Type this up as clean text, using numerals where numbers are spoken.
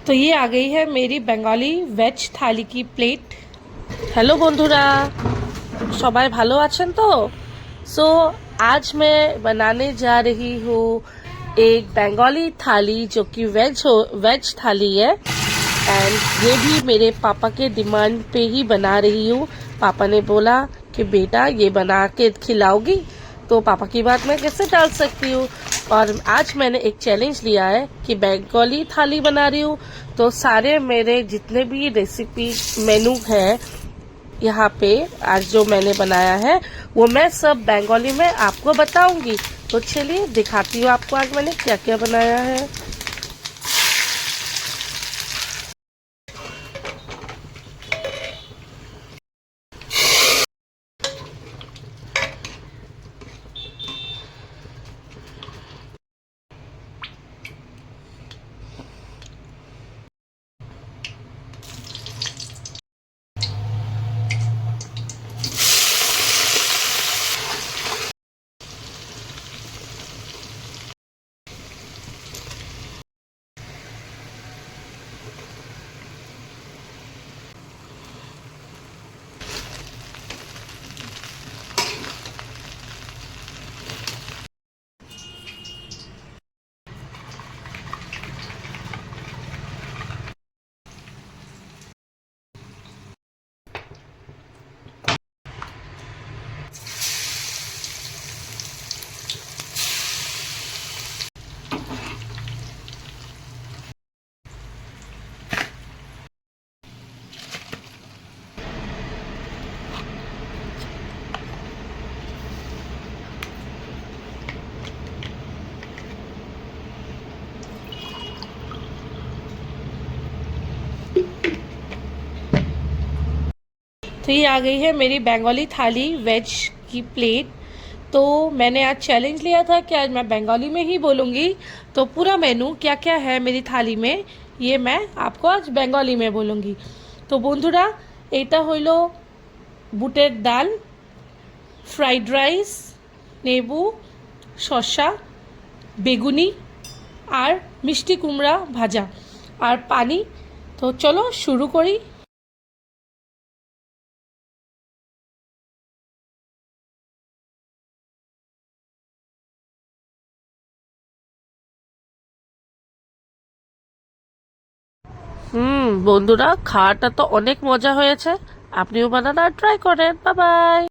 तो ये आ गई है मेरी बंगाली वेज थाली की प्लेट। हेलो बंधुरा, सबाई भालो आछेन तो? सो आज मैं बनाने जा रही हूँ एक बंगाली थाली जो कि वेज थाली है। एंड ये भी मेरे पापा के डिमांड पे ही बना रही हूँ। पापा ने बोला कि बेटा ये बना के खिलाओगी, तो पापा की बात मैं कैसे टाल सकती हूँ। और आज मैंने एक चैलेंज लिया है कि बंगाली थाली बना रही हूँ, तो सारे मेरे जितने भी रेसिपी मेनू है यहाँ पे आज जो मैंने बनाया है वो मैं सब बंगाली में आपको बताऊंगी। तो चलिए दिखाती हूँ आपको आज मैंने क्या क्या बनाया है। तो ये आ गई है मेरी बंगाली थाली वेज की प्लेट। तो मैंने आज चैलेंज लिया था कि आज मैं बंगाली में ही बोलूँगी, तो पूरा मेनू क्या क्या है मेरी थाली में ये मैं आपको आज बंगाली में बोलूँगी। तो बंधुरा এটা হইল বুটের ডাল, ফ্রাইড রাইস, নেবু, শসা, বেগুনি আর মিষ্টি কুমড়া ভাজা আর পানি। তো চলো শুরু করি। বন্ধুরা, খাওয়াটা তো অনেক মজা হয়েছে। আপনিও বানানা ট্রাই করেন। Bye bye.